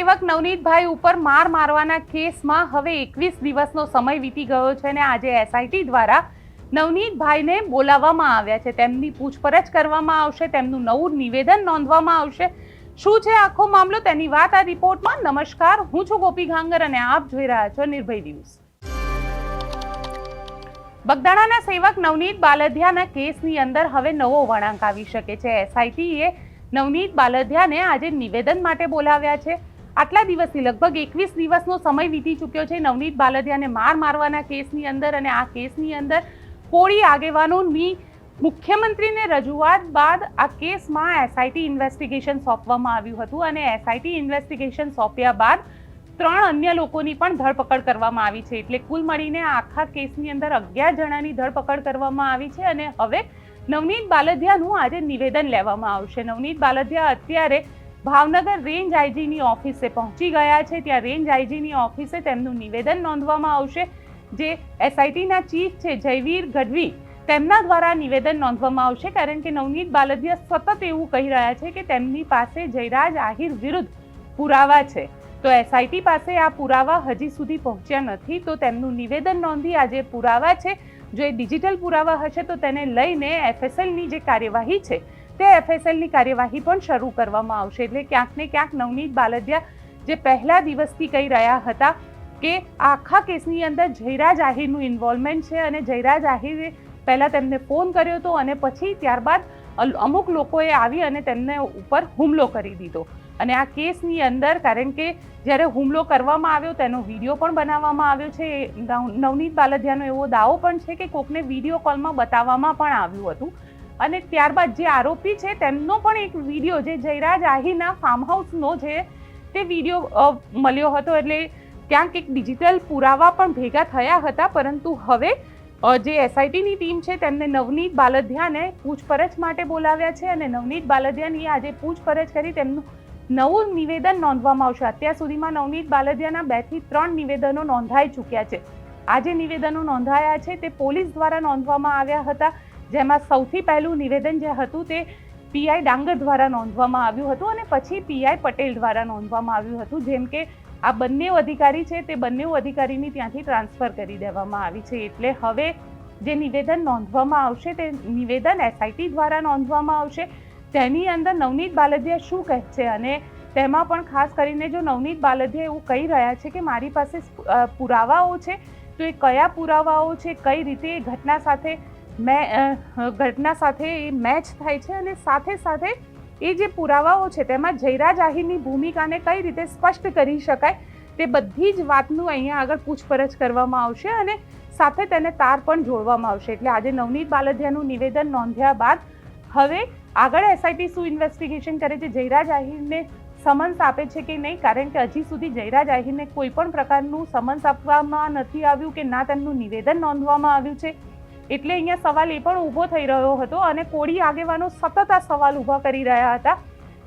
સેવક નવનીતભાઈ ઉપર માર મારવાના કેસમાં હવે 21 દિવસનો સમય વીતી ગયો છે અને આજે એસઆઈટી દ્વારા નવનીતભાઈને બોલાવવામાં આવ્યા છે। તેમની પૂછપરછ કરવામાં આવશે, તેમનું નવું નિવેદન નોંધવામાં આવશે। શું છે આખો મામલો તેની વાત આ રિપોર્ટમાં। નમસ્કાર, હું છું ગોપી ઘાંગર અને આપ જોઈ રહ્યા છો નિર્ભય ન્યૂઝ। બગદાણાના સેવક નવનીત બાલદિયાના કેસની અંદર હવે નવો વળાંક આવી શકે છે। એસઆઈટીએ નવનીત બાલદિયાને આજે નિવેદન માટે બોલાવ્યા છે। આટલા દિવસથી લગભગ 21 દિવસનો સમય વીતી ચૂક્યો છે નવનીત બાલદિયાને માર મારવાના કેસની અંદર અને આ કેસની અંદર કોળી આગેવાનોની મુખ્યમંત્રીને રજૂઆત બાદ આ કેસમાં એસઆઈટી ઇન્વેસ્ટિગેશન સોંપવામાં આવ્યું હતું અને એસઆઈટી ઇન્વેસ્ટિગેશન સોંપ્યા બાદ 3 અન્ય લોકોની પણ ધરપકડ કરવામાં આવી છે। એટલે કુલ મળીને આખા કેસની અંદર 11 જણાની ધરપકડ કરવામાં આવી છે અને હવે નવનીત બાલદિયાનું આજે નિવેદન લેવામાં આવશે। નવનીત બાલદિયા અત્યારે ભાવનગર રેન્જ આઈજીની ઓફિસે પહોંચી ગયા છે। ત્યાં રેન્જ આઈજીની ઓફિસે તેમનું નિવેદન નોંધવામાં આવશે। જે એસઆઈટીના ચીફ છે જયવીર ગઢવી, તેમના દ્વારા નિવેદન નોંધવામાં આવશે કારણ કે નવનીત બાલદિયા સતત એવું કહી રહ્યા છે કે તેમની પાસે જયરાજ આહિર વિરુદ્ધ પુરાવા છે, તો એસઆઈટી પાસે આ પુરાવા હજી સુધી પહોંચ્યા નથી। તો તેમનું નિવેદન નોંધી આજે પુરાવા છે, જો એ ડિજિટલ પુરાવા હશે તો તેને લઈને એફએસએલની જે કાર્યવાહી છે તે એફએસએલની કાર્યવાહી પણ શરૂ કરવામાં આવશે। એટલે ક્યાંક ને ક્યાંક નવનીત બાલદિયા જે પહેલા દિવસથી કહી રહ્યા હતા કે આખા કેસની અંદર જયરાજ આહિરનું ઇન્વોલ્વમેન્ટ છે અને જયરાજ આહિરે પહેલાં તેમને ફોન કર્યો હતો અને પછી ત્યારબાદ અમુક લોકોએ આવી અને તેમને ઉપર હુમલો કરી દીધો અને આ કેસની અંદર કારણ કે જ્યારે હુમલો કરવામાં આવ્યો તેનો વિડીયો પણ બનાવવામાં આવ્યો છે। નવનીત બાલદિયાનો એવો દાવો પણ છે કે કોકને વિડીયો કોલમાં બતાવવામાં પણ આવ્યું હતું અને ત્યારબાદ જે આરોપી છે તેમનો પણ એક વિડીયો જે જયરાજ આહિરના ફાર્મ હાઉસનો છે તે વિડીયો મળ્યો હતો। એટલે ક્યાંક એક ડિજિટલ પુરાવા પણ ભેગા થયા હતા, પરંતુ હવે જે એસઆઈટીની ટીમ છે તેમને નવનીત બાલદિયાને પૂછપરછ માટે બોલાવ્યા છે અને નવનીત બાલદિયાની આજે પૂછપરછ કરી તેમનું નવું નિવેદન નોંધવામાં આવશે। અત્યાર સુધીમાં નવનીત બાલદિયાના 2 થી 3 નિવેદનો નોંધાઈ ચૂક્યા છે। આ જે નિવેદનો નોંધાયા છે તે પોલીસ દ્વારા નોંધવામાં આવ્યા હતા, જેમાં સૌથી પહેલું નિવેદન જે હતું તે પીઆઈ ડાંગર દ્વારા નોંધવામાં આવ્યું હતું અને પછી પીઆઈ પટેલ દ્વારા નોંધવામાં આવ્યું હતું। જેમ કે આ બંને અધિકારી છે તે બંને અધિકારીની ત્યાંથી ટ્રાન્સફર કરી દેવામાં આવી છે। એટલે હવે જે નિવેદન નોંધવામાં આવશે તે નિવેદન એસઆઈટી દ્વારા નોંધવામાં આવશે। તેની અંદર નવનીત બાલદિયા શું કહે છે અને તેમાં પણ ખાસ કરીને જો નવનીત બાલદિયા એવું કહી રહ્યા છે કે મારી પાસે પુરાવાઓ છે, તો એ કયા પુરાવાઓ છે, કઈ રીતે એ ઘટના સાથે એ મેચ થાય છે અને સાથે સાથે એ જે પુરાવાઓ છે તેમાં જયરાજ આહિરની ભૂમિકાને કઈ રીતે સ્પષ્ટ કરી શકાય તે બધી જ વાતનું અહીંયા આગળ પૂછપરછ કરવામાં આવશે અને સાથે તેને તાર પણ જોડવામાં આવશે। એટલે આજે નવનીત બાલદિયાનું નિવેદન નોંધ્યા બાદ હવે આગળ એસઆઈટી શું ઇન્વેસ્ટિગેશન કરે છે, જયરાજ આહિરને સમન્સ આપે છે કે નહીં, કારણ કે હજી સુધી જયરાજ આહિરને કોઈ પણ પ્રકારનું સમન્સ આપવામાં નથી આવ્યું કે ના તેમનું નિવેદન નોંધવામાં આવ્યું છે। એટલે અહીંયા સવાલ એ પણ ઊભો થઈ રહ્યો હતો અને કોળી આગેવાનો સતત આ સવાલ ઊભા કરી રહ્યા હતા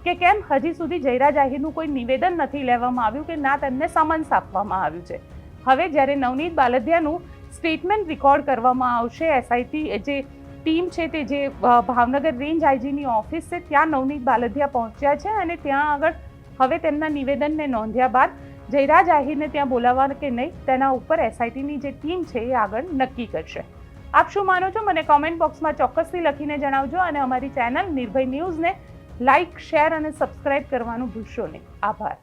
કે કેમ હજી સુધી જયરાજ આહિરનું કોઈ નિવેદન નથી લેવામાં આવ્યું કે ના તેમને સમન્સ આપવામાં આવ્યું છે। હવે જ્યારે નવનીત બાલદિયાનું સ્ટેટમેન્ટ રેકોર્ડ કરવામાં આવશે, એસઆઈટી જે ટીમ છે તે જે ભાવનગર રેન્જ આઈજીની ઓફિસ છે ત્યાં નવનીત બાલદિયા પહોંચ્યા છે અને ત્યાં આગળ હવે તેમના નિવેદનને નોંધ્યા બાદ જયરાજ આહિરને ત્યાં બોલાવવા કે નહીં તેના ઉપર એસઆઈટીની જે ટીમ છે એ આગળ નક્કી કરશે। આપ શું માનો છો મને કોમેન્ટ બોક્સમાં ચોક્કસથી લખીને જણાવજો અને અમારી ચેનલ નિર્ભય ન્યૂઝને લાઇક, શેર અને સબસ્ક્રાઇબ કરવાનું ભૂલશો નહીં। આભાર।